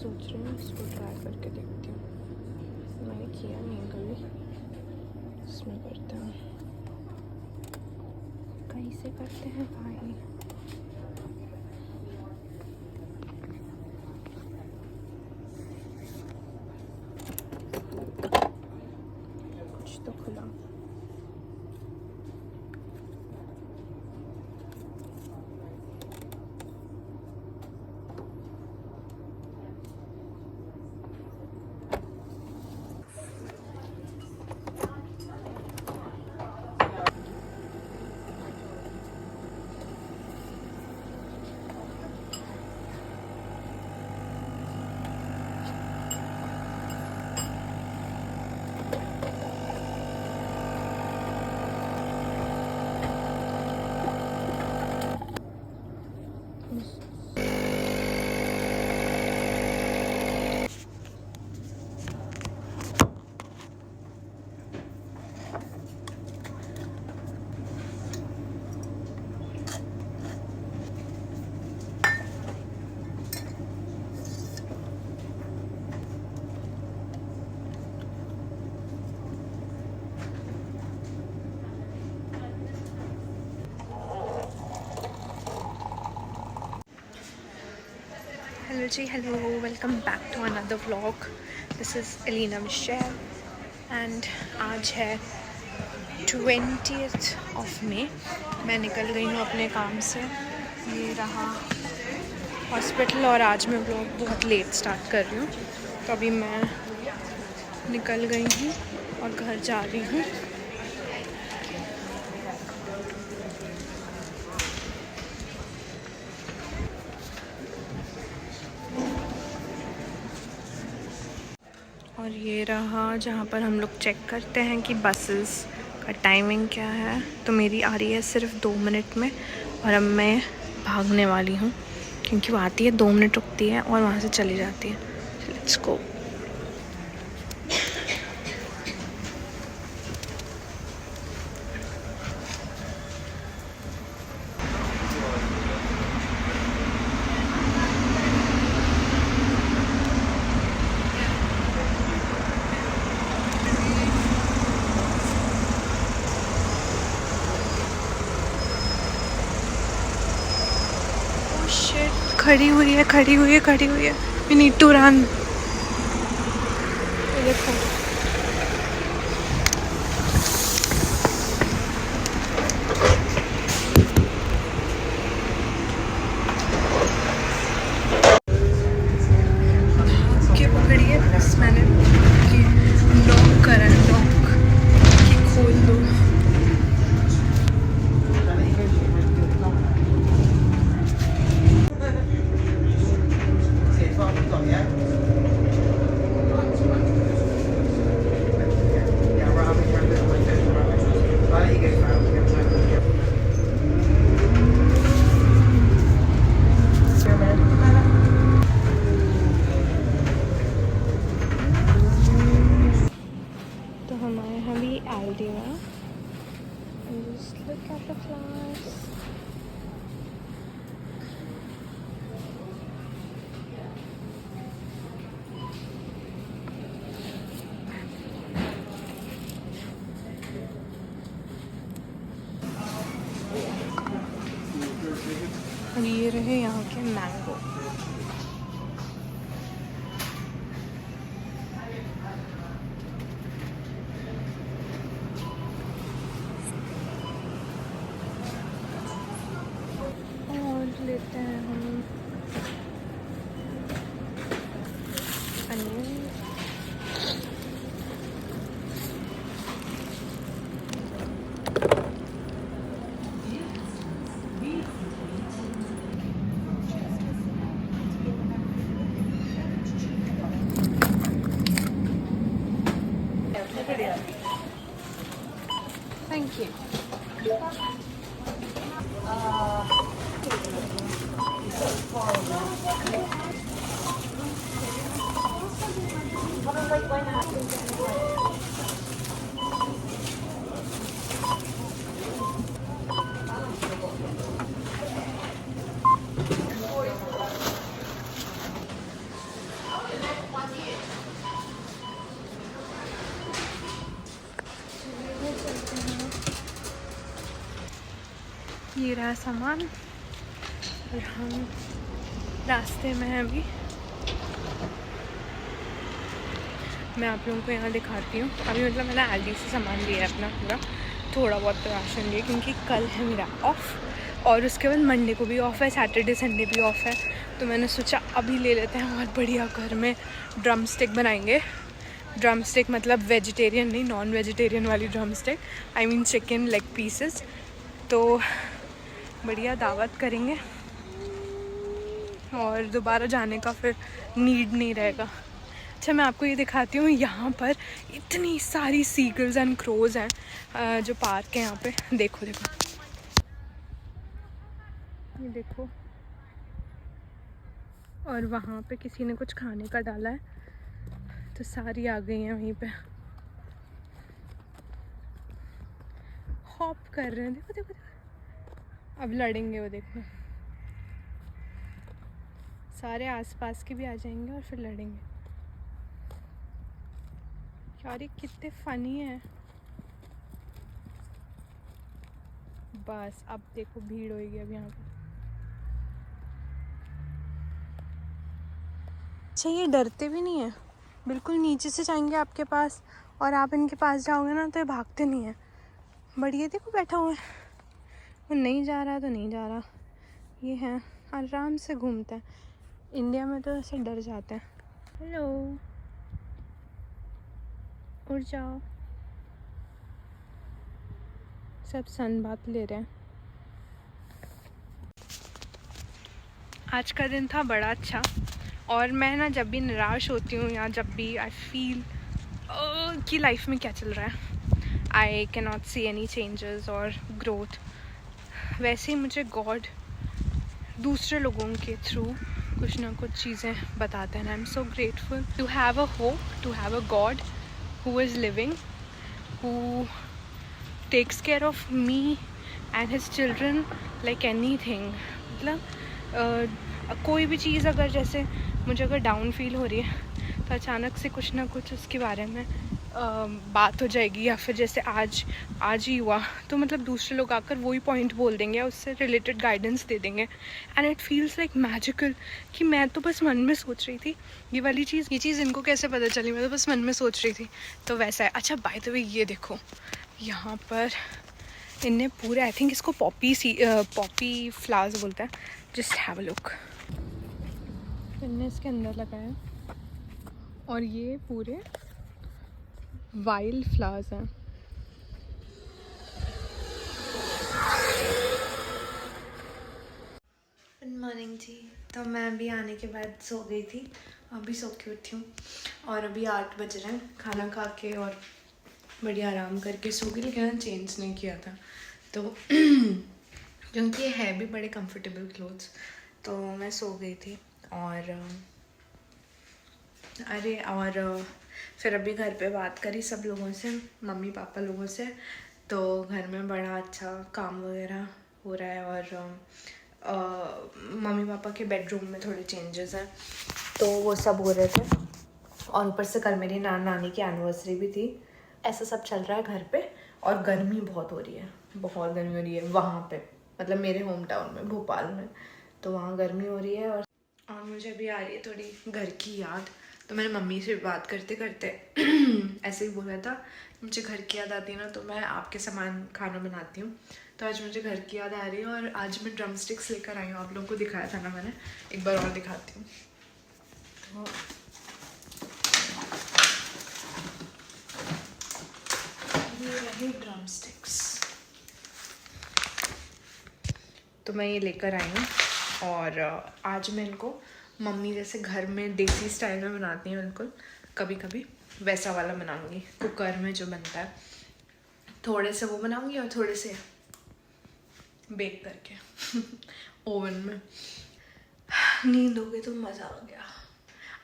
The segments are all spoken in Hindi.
सोच रही हूँ इसको ट्राई करके देखती हूँ। मैंने किया नहीं कभी, इसमें करते हैं। कहीं से करते हैं भाई। कुछ तो खुला। हेलो जी, hello, welcome back to another vlog. This is Elina Michelle and आज है 20th ऑफ मई। मैं निकल गई हूँ अपने काम से। ये रहा हॉस्पिटल और आज मैं व्लॉग बहुत लेट स्टार्ट कर रही हूँ। तो अभी मैं निकल गई हूँ और घर जा रही हूँ। और ये रहा जहाँ पर हम लोग चेक करते हैं कि बसेस का टाइमिंग क्या है। तो मेरी आ रही है सिर्फ 2 मिनट में और अब मैं भागने वाली हूँ क्योंकि वो आती है 2 मिनट रुकती है और वहाँ से चली जाती है। Let's go. खड़ी हुई है, खड़ी हुई है, खड़ी हुई है। We need to run. देखो के पकड़ी है, बस मैंने कि लॉक करा है, लॉक कि खोल दो। तो हम आए हैं अभी एल्डिवा। Just look at the flowers. और ये रहे यहाँ के मैंगो। और लेते हैं हम अनियन। ये रहा सामान और हम रास्ते में हैं अभी। मैं आप लोगों को यहाँ दिखाती हूँ। अभी मतलब मैंने एलडी से सामान लिया है अपना पूरा, थोड़ा बहुत तो राशन लिया क्योंकि कल है मेरा ऑफ और उसके बाद मंडे को भी ऑफ है, सैटरडे संडे भी ऑफ है। तो मैंने सोचा अभी ले लेते हैं और बढ़िया घर में ड्रम स्टिक बनाएंगे। ड्रम स्टिक मतलब वेजिटेरियन नहीं, नॉन वेजिटेरियन वाली drum stick, I mean chicken leg pieces. तो बढ़िया दावत करेंगे और दोबारा जाने का फिर नीड नहीं रहेगा। अच्छा मैं आपको ये दिखाती हूँ, यहाँ पर इतनी सारी सीगल्स एंड क्रोज हैं जो पार्क है यहाँ पे। देखो देखो ये देखो, और वहाँ पे किसी ने कुछ खाने का डाला है तो सारी आ गई हैं वहीं पे, हॉप कर रहे हैं। देखो देखो देखो, अब लड़ेंगे वो, देखो सारे आसपास के भी आ जाएंगे और फिर लड़ेंगे। यार ये कितने फनी है। बस अब देखो भीड़ होगी अब यहाँ पे। अच्छा ये डरते भी नहीं है, बिल्कुल नीचे से जाएंगे आपके पास और आप इनके पास जाओगे ना तो ये भागते नहीं हैं। बढ़िया, देखो बैठा हुआ है, वो नहीं जा रहा तो नहीं जा रहा। ये है आराम से घूमते हैं। इंडिया में तो ऐसे डर जाते हैं। हेलो, उड़ जाओ। सब सन बात ले रहे हैं। आज का दिन था बड़ा अच्छा। और मैं ना जब भी निराश होती हूँ या जब भी आई फील कि लाइफ में क्या चल रहा है, I can not see any changes और ग्रोथ, वैसे ही मुझे गॉड दूसरे लोगों के थ्रू कुछ ना कुछ चीज़ें बताते हैं। I am so grateful to have a hope, to have a God who is living, who takes care of me and his children like anything. मतलब कोई भी चीज़ अगर जैसे मुझे अगर डाउन फील हो रही है तो अचानक से कुछ ना कुछ उसके बारे में बात हो जाएगी, या फिर जैसे आज ही हुआ तो मतलब दूसरे लोग आकर वही पॉइंट बोल देंगे, उससे रिलेटेड गाइडेंस दे देंगे and it feels like magical कि मैं तो बस मन में सोच रही थी ये वाली चीज़, ये चीज़ इनको कैसे पता चली, मैं तो बस मन में सोच रही थी। तो वैसा है। अच्छा बाय द वे ये देखो, यहाँ पर इनने पूरे, आई थिंक इसको पॉपी फ्लावर्स बोलते हैं, जस्ट हैव अ लुक। इनने इसके अंदर लगाया और ये पूरे वाइल्ड फ्लावर्स हैं। गुड मॉर्निंग जी। तो मैं अभी आने के बाद सो गई थी, अभी सो के उठी हूँ और अभी 8 बज रहे हैं। खाना खा के और बढ़िया आराम करके सो गई, लेकिन चेंज नहीं किया था तो क्योंकि ये है भी बड़े कंफर्टेबल क्लोथ्स, तो मैं सो गई थी। और फिर अभी घर पे बात करी सब लोगों से, मम्मी पापा लोगों से, तो घर में बड़ा अच्छा काम वगैरह हो रहा है। और मम्मी पापा के बेडरूम में थोड़े चेंजेस हैं तो वो सब हो रहे थे। और ऊपर से कल मेरी नानी की एनिवर्सरी भी थी। ऐसा सब चल रहा है घर पे। और गर्मी बहुत हो रही है, बहुत गर्मी हो रही है वहाँ पे, मतलब मेरे होम टाउन में भोपाल में, तो वहाँ गर्मी हो रही है। और मुझे भी आ रही है थोड़ी घर की याद। तो मैंने मम्मी से बात करते करते ऐसे ही बोला था, मुझे घर की याद आती है ना तो मैं आपके सामान खाना बनाती हूँ। तो आज मुझे घर की याद आ रही है और आज मैं ड्रम स्टिक्स लेकर आई हूँ। आप लोगों को दिखाया था ना मैंने, एक बार और दिखाती हूँ। तो ये रही ड्रम स्टिक्स, तो मैं ये लेकर आई हूँ। और आज मैं इनको मम्मी जैसे घर में देसी स्टाइल में बनाती हैं बिल्कुल, कभी कभी वैसा वाला बनाऊंगी, कुकर में जो बनता है, थोड़े से वो बनाऊंगी और थोड़े से बेक करके ओवन में। नींद हो गई तो मज़ा आ गया।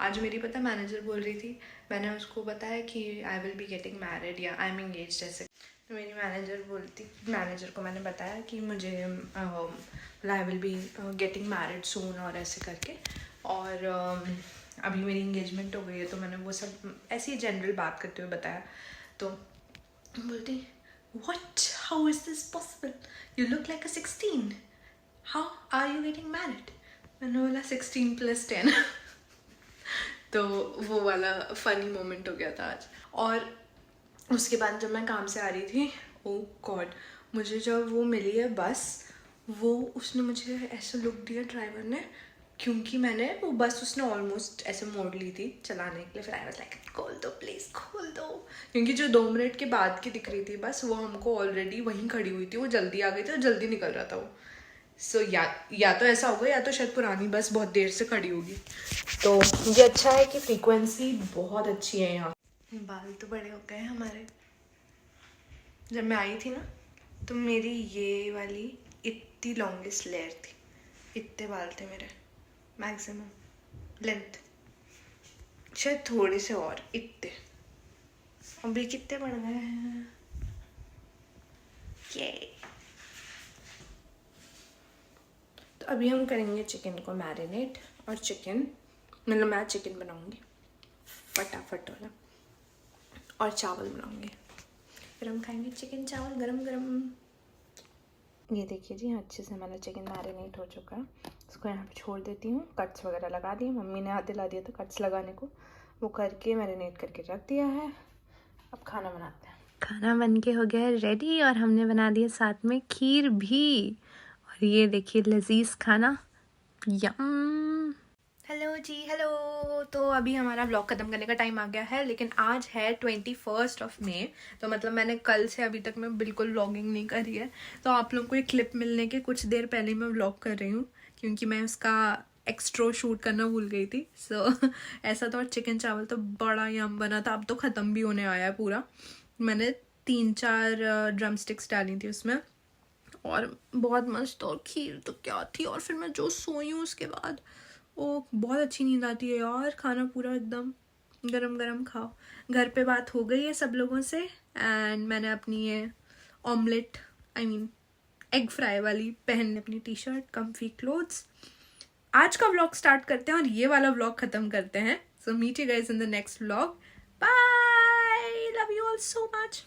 आज मेरी पता मैनेजर बोल रही थी, मैंने उसको बताया कि आई विल बी गेटिंग मैरिड या आई एम एंगेज्ड जैसे, तो मेरी मैनेजर को मैंने बताया कि मुझे I will be getting married soon और ऐसे करके। और अभी मेरी इंगेजमेंट हो गई है, तो मैंने वो सब ऐसी जनरल बात करते हुए बताया। तो बोलती what, how is this possible, you look like a 16, how are you getting married? मैंने बोला 16 + 10 तो वो वाला फनी मोमेंट हो गया था आज। और उसके बाद जब मैं काम से आ रही थी, ओ गॉड, मुझे जब वो मिली है बस, वो उसने मुझे ऐसा लुक दिया ड्राइवर ने, क्योंकि मैंने वो बस उसने ऑलमोस्ट ऐसे मोड़ ली थी चलाने के लिए। फिर आई वाज लाइक खोल दो प्लीज़, खोल दो, क्योंकि जो 2 मिनट के बाद की दिख रही थी बस, वो हमको ऑलरेडी वहीं खड़ी हुई थी, वो जल्दी आ गई थी और जल्दी निकल रहा था वो। सो या तो ऐसा होगा, या तो शायद पुरानी बस बहुत देर से खड़ी होगी। तो ये अच्छा है कि फ्रीक्वेंसी बहुत अच्छी है यहाँ। बाल तो बड़े हो गए हमारे। जब मैं आई थी ना, तो मेरी ये वाली इतनी लॉन्गेस्ट लेयर थी, इतने बाल थे मेरे मैक्सिमम लेंथ, शायद थोड़े से और इतने। अभी कितने बढ़ गए हैं ये। तो अभी हम करेंगे चिकन को मैरिनेट, और चिकन मतलब मैं चिकन बनाऊंगी फटाफट वाला, और चावल बनाऊंगी, फिर हम खाएंगे चिकन चावल गरम गरम। ये देखिए जी, अच्छे से हमारा चिकन मैरिनेट हो चुका है। इसको यहाँ पे छोड़ देती हूँ। कट्स वगैरह लगा दिए, मम्मी ने हाथ दिला दिया था कट्स लगाने को, वो करके मैरिनेट करके रख दिया है। अब खाना बनाते हैं। खाना बन के हो गया रेडी, और हमने बना दिया साथ में खीर भी। और ये देखिए लजीज खाना, यम। हेलो जी, हेलो। तो अभी हमारा व्लॉग ख़त्म करने का टाइम आ गया है, लेकिन आज है 21 मई, तो मतलब मैंने कल से अभी तक मैं बिल्कुल व्लॉगिंग नहीं करी है। तो आप लोगों को एक क्लिप मिलने के कुछ देर पहले मैं व्लॉग कर रही हूँ, क्योंकि मैं उसका एक्स्ट्रा शूट करना भूल गई थी। सो ऐसा तो। और चिकन चावल तो बड़ा यम बना था। अब तो ख़त्म भी होने आया है पूरा। मैंने 3-4 ड्रम स्टिक्स डाली थी उसमें, और बहुत मस्त। और खीर तो क्या थी। और फिर मैं जो सोई हूँ उसके बाद, ओ बहुत अच्छी नींद आती है यार। खाना पूरा एकदम गरम गरम खाओ। घर पे बात हो गई है सब लोगों से, एंड मैंने अपनी ये ऑमलेट एग फ्राई वाली पहन अपनी टी शर्ट कम्फी क्लोथ्स। आज का व्लॉग स्टार्ट करते हैं और ये वाला व्लॉग ख़त्म करते हैं। So meet you guys in the next vlog. Bye, love you all so much,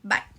bye.